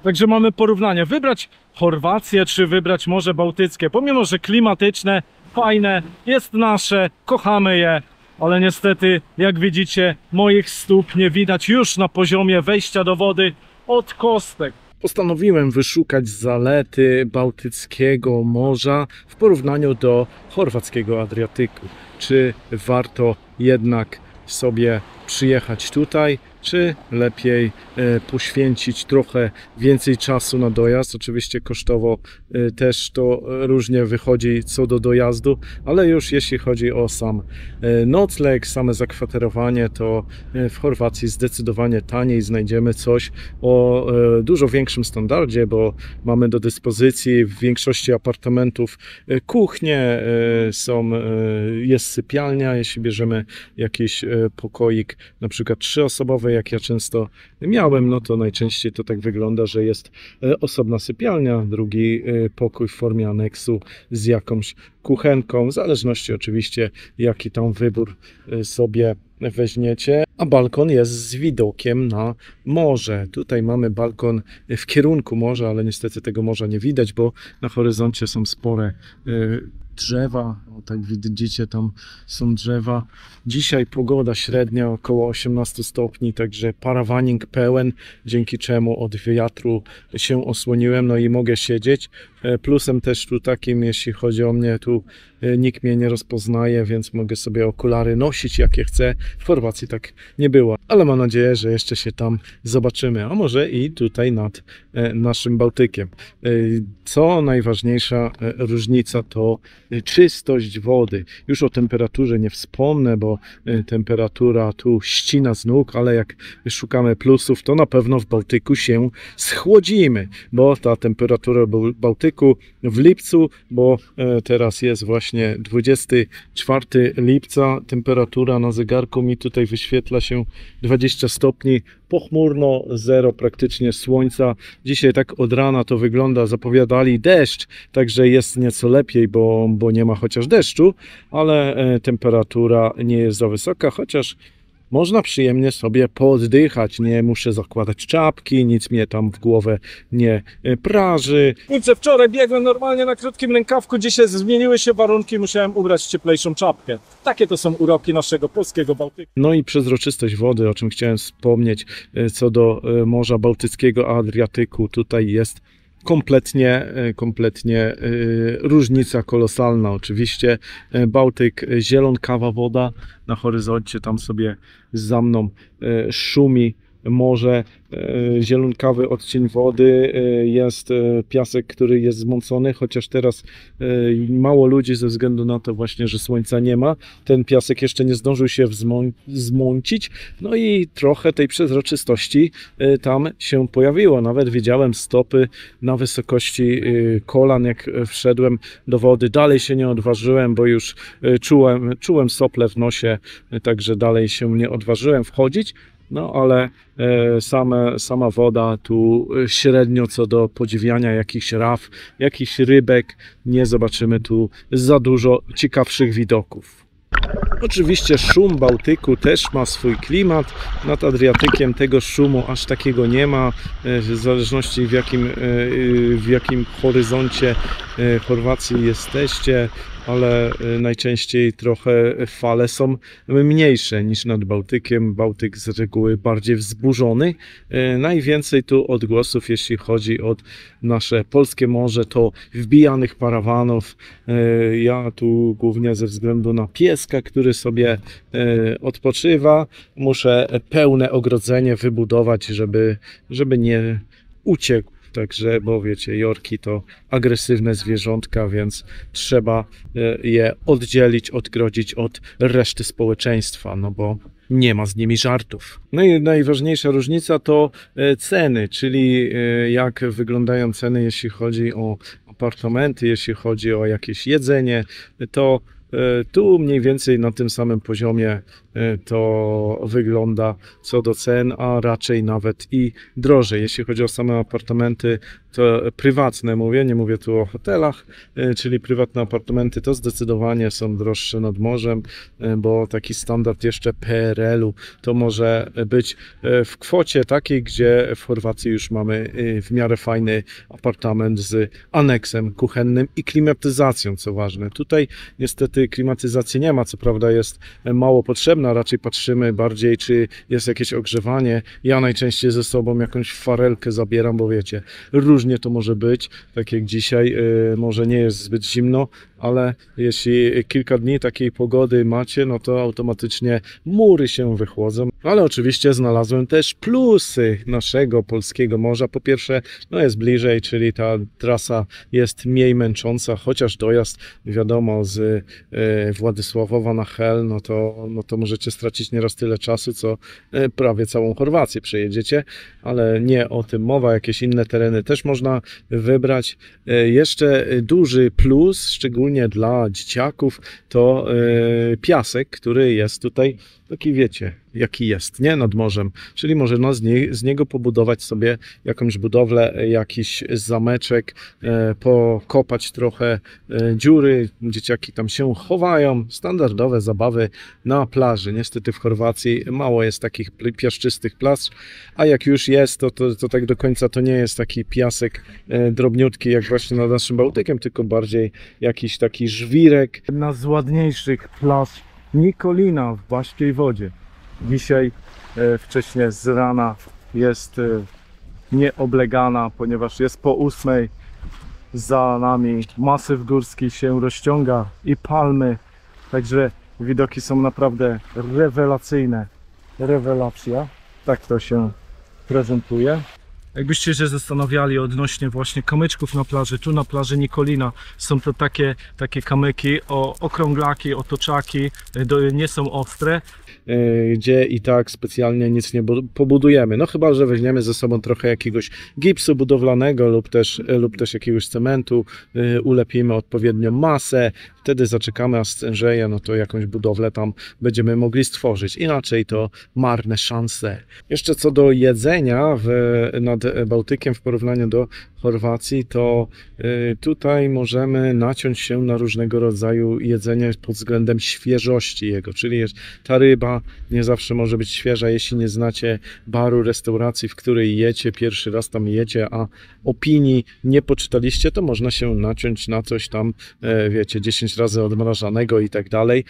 Także mamy porównanie. Wybrać Chorwację czy wybrać Morze Bałtyckie. Pomimo, że klimatyczne, fajne, jest nasze, kochamy je. Ale niestety, jak widzicie, moich stóp nie widać już na poziomie wejścia do wody od kostek. Postanowiłem wyszukać zalety Bałtyckiego Morza w porównaniu do chorwackiego Adriatyku. Czy warto jednak sobie przyjechać tutaj, czy lepiej poświęcić trochę więcej czasu na dojazd. Oczywiście kosztowo też to różnie wychodzi co do dojazdu, ale już jeśli chodzi o sam nocleg, same zakwaterowanie, to w Chorwacji zdecydowanie taniej znajdziemy coś o dużo większym standardzie, bo mamy do dyspozycji w większości apartamentów kuchnie, jest sypialnia, jeśli bierzemy jakiś pokoik, na przykład 3-osobowy, jak ja często miałem, no to najczęściej to tak wygląda, że jest osobna sypialnia, drugi pokój w formie aneksu z jakąś kuchenką, w zależności oczywiście jaki tam wybór sobie weźmiecie, a balkon jest z widokiem na morze. Tutaj mamy balkon w kierunku morza, ale niestety tego morza nie widać, bo na horyzoncie są spore drzewa, o, tak widzicie, tam są drzewa. Dzisiaj pogoda średnia około 18 stopni, także parawaning pełen, dzięki czemu od wiatru się osłoniłem, no i mogę siedzieć. Plusem też tu takim, jeśli chodzi o mnie, tu nikt mnie nie rozpoznaje, więc mogę sobie okulary nosić jakie chcę. W Chorwacji tak nie było, ale mam nadzieję, że jeszcze się tam zobaczymy, a może i tutaj nad naszym Bałtykiem. Co najważniejsza różnica to czystość wody. Już o temperaturze nie wspomnę, bo temperatura tu ścina z nóg, ale jak szukamy plusów, to na pewno w Bałtyku się schłodzimy, bo ta temperatura w Bałtyku w lipcu, bo teraz jest właśnie 24 lipca, temperatura na zegarku mi tutaj wyświetla się 20 stopni, pochmurno, zero praktycznie słońca. Dzisiaj tak od rana to wygląda, zapowiadali deszcz, także jest nieco lepiej, bo nie ma chociaż deszczu, ale temperatura nie jest za wysoka, chociaż można przyjemnie sobie pooddychać, nie muszę zakładać czapki, nic mnie tam w głowę nie praży. Kurczę, wczoraj biegłem normalnie na krótkim rękawku, dzisiaj zmieniły się warunki, musiałem ubrać cieplejszą czapkę. Takie to są uroki naszego polskiego Bałtyku. No i przezroczystość wody, o czym chciałem wspomnieć, co do Morza Bałtyckiego, a Adriatyku, tutaj jest kompletnie różnica kolosalna. Oczywiście Bałtyk, zielonkawa woda, na horyzoncie tam sobie za mną szumi morze, zielonkawy odcień wody, jest piasek, który jest zmącony, chociaż teraz mało ludzi ze względu na to właśnie, że słońca nie ma. Ten piasek jeszcze nie zdążył się zmącić, no i trochę tej przezroczystości tam się pojawiło. Nawet widziałem stopy na wysokości kolan, jak wszedłem do wody. Dalej się nie odważyłem, bo już czułem sople w nosie, także dalej się nie odważyłem wchodzić. No ale sama woda tu średnio co do podziwiania jakichś raf, jakichś rybek, nie zobaczymy tu za dużo ciekawszych widoków. Oczywiście szum Bałtyku też ma swój klimat. Nad Adriatykiem tego szumu aż takiego nie ma, w zależności w jakim horyzoncie Chorwacji jesteście, ale najczęściej trochę fale są mniejsze niż nad Bałtykiem. Bałtyk z reguły bardziej wzburzony. Najwięcej tu odgłosów, jeśli chodzi o nasze polskie morze, to wbijanych parawanów. Ja tu głównie ze względu na pieska, który sobie odpoczywa, muszę pełne ogrodzenie wybudować, żeby nie uciekł. Także, bo wiecie, jorki to agresywne zwierzątka, więc trzeba je oddzielić, odgrodzić od reszty społeczeństwa, no bo nie ma z nimi żartów. No i najważniejsza różnica to ceny, czyli jak wyglądają ceny, jeśli chodzi o apartamenty, jeśli chodzi o jakieś jedzenie, to tu mniej więcej na tym samym poziomie to wygląda co do cen, a raczej nawet i drożej. Jeśli chodzi o same apartamenty, to prywatne mówię, nie mówię tu o hotelach, czyli prywatne apartamenty to zdecydowanie są droższe nad morzem, bo taki standard jeszcze PRL-u to może być w kwocie takiej, gdzie w Chorwacji już mamy w miarę fajny apartament z aneksem kuchennym i klimatyzacją, co ważne. Tutaj niestety klimatyzacji nie ma, co prawda jest mało potrzebna, raczej patrzymy bardziej, czy jest jakieś ogrzewanie. Ja najczęściej ze sobą jakąś farelkę zabieram, bo wiecie, różnie to może być, tak jak dzisiaj, może nie jest zbyt zimno, ale jeśli kilka dni takiej pogody macie, no to automatycznie mury się wychłodzą. Ale oczywiście znalazłem też plusy naszego polskiego morza. Po pierwsze, no jest bliżej, czyli ta trasa jest mniej męcząca, chociaż dojazd, wiadomo, z Władysławowa na Hel, no to możecie stracić nieraz tyle czasu, co prawie całą Chorwację przejedziecie, ale nie o tym mowa, jakieś inne tereny też można wybrać. Jeszcze duży plus, szczególnie dla dzieciaków, to piasek, który jest tutaj, taki wiecie, jaki jest, nie? Nad morzem, czyli można z niego pobudować sobie jakąś budowlę, jakiś zameczek, pokopać trochę dziury, dzieciaki tam się chowają, standardowe zabawy na plaży. Niestety w Chorwacji mało jest takich piaszczystych plaż, a jak już jest, to tak do końca to nie jest taki piasek drobniutki jak właśnie nad naszym Bałtykiem, tylko bardziej jakiś taki żwirek. Jedna z ładniejszych plaż Nikolina w Baśkiej Wodzie. Dzisiaj wcześniej z rana jest nieoblegana, ponieważ jest po 8. Za nami masyw górski się rozciąga i palmy, także widoki są naprawdę rewelacyjne. Rewelacja, tak to się prezentuje. Jakbyście się zastanawiali odnośnie właśnie kamyczków na plaży, tu na plaży Nikolina są to takie kamyki, okrąglaki, otoczaki, nie są ostre. Gdzie i tak specjalnie nic nie pobudujemy. No chyba, że weźmiemy ze sobą trochę jakiegoś gipsu budowlanego lub też jakiegoś cementu, ulepimy odpowiednią masę, wtedy zaczekamy, a stężeje, no to jakąś budowlę tam będziemy mogli stworzyć. Inaczej to marne szanse. Jeszcze co do jedzenia nad Bałtykiem w porównaniu do Chorwacji, to tutaj możemy naciąć się na różnego rodzaju jedzenie pod względem świeżości jego, czyli ta ryba nie zawsze może być świeża, jeśli nie znacie baru, restauracji, w której jecie, pierwszy raz tam jecie, a opinii nie poczytaliście, to można się naciąć na coś tam, wiecie, 10 razy odmrażanego i tak dalej.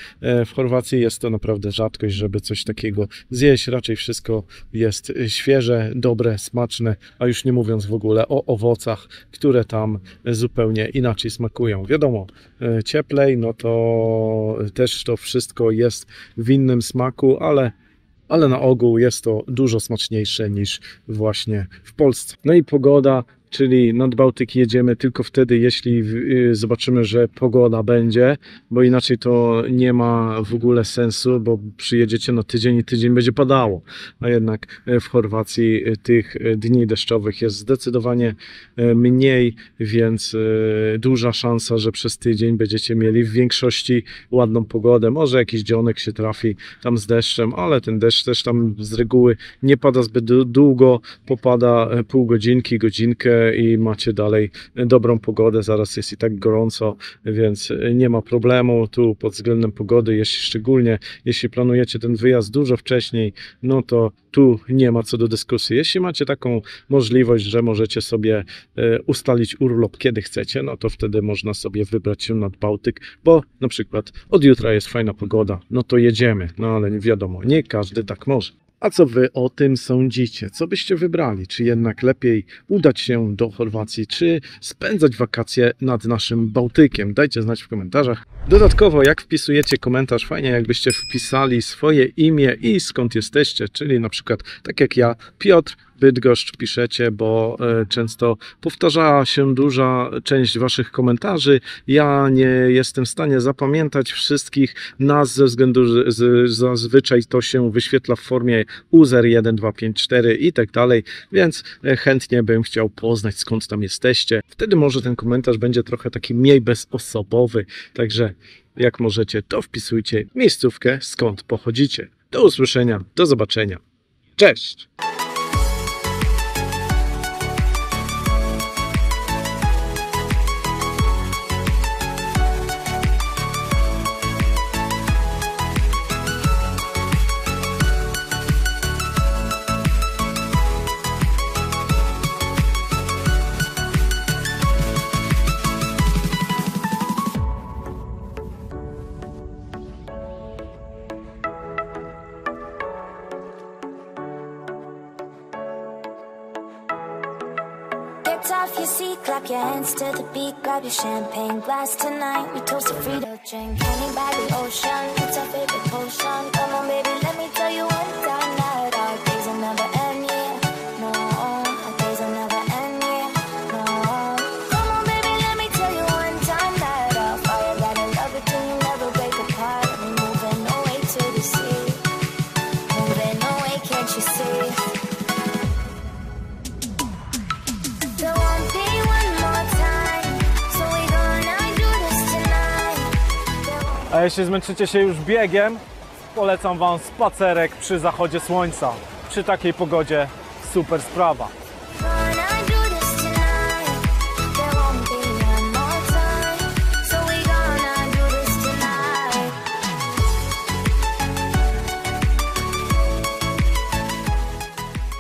W Chorwacji jest to naprawdę rzadkość, żeby coś takiego zjeść, raczej wszystko jest świeże, dobre, smaczne, a już nie mówiąc w ogóle o owocach, które tam zupełnie inaczej smakują. Wiadomo, cieplej, no to też to wszystko jest w innym smaku, ale na ogół jest to dużo smaczniejsze niż właśnie w Polsce. No i pogoda, czyli nad Bałtyk jedziemy tylko wtedy, jeśli zobaczymy, że pogoda będzie, bo inaczej to nie ma w ogóle sensu, bo przyjedziecie na tydzień i tydzień będzie padało. A jednak w Chorwacji tych dni deszczowych jest zdecydowanie mniej, więc duża szansa, że przez tydzień będziecie mieli w większości ładną pogodę. Może jakiś dzionek się trafi tam z deszczem, ale ten deszcz też tam z reguły nie pada zbyt długo, popada pół godzinki, godzinkę i macie dalej dobrą pogodę. Zaraz jest i tak gorąco, więc nie ma problemu tu pod względem pogody, szczególnie jeśli planujecie ten wyjazd dużo wcześniej, no to tu nie ma co do dyskusji. Jeśli macie taką możliwość, że możecie sobie ustalić urlop kiedy chcecie, no to wtedy można sobie wybrać się nad Bałtyk, bo na przykład od jutra jest fajna pogoda, no to jedziemy, no ale wiadomo, nie każdy tak może. A co wy o tym sądzicie? Co byście wybrali? Czy jednak lepiej udać się do Chorwacji, czy spędzać wakacje nad naszym Bałtykiem? Dajcie znać w komentarzach. Dodatkowo, jak wpisujecie komentarz, fajnie jakbyście wpisali swoje imię i skąd jesteście, czyli na przykład tak jak ja, Piotr, Bydgoszcz piszecie, bo często powtarza się duża część waszych komentarzy. Ja nie jestem w stanie zapamiętać wszystkich nazw ze względu, że zazwyczaj to się wyświetla w formie user 1, 2, 5, 4 i tak dalej, więc chętnie bym chciał poznać, skąd tam jesteście. Wtedy może ten komentarz będzie trochę taki mniej bezosobowy, także jak możecie, to wpisujcie miejscówkę, skąd pochodzicie. Do usłyszenia, do zobaczenia. Cześć! Get off your seat, clap your hands to the beat, grab your champagne glass tonight. We toast to freedom, drink honey by the ocean. It's our favorite potion. Come on, baby, let me tell you one time that our days will never end, yeah. No, our days will never end, yeah. No. Come on, baby, let me tell you one time that our fire got a love it till you never break apart. We're moving away to the sea, moving away, can't you see? There won't be one more time, so we gonna do this tonight. A jeśli zmęczycie się już biegiem, polecam Wam spacerek przy zachodzie słońca. Przy takiej pogodzie super sprawa.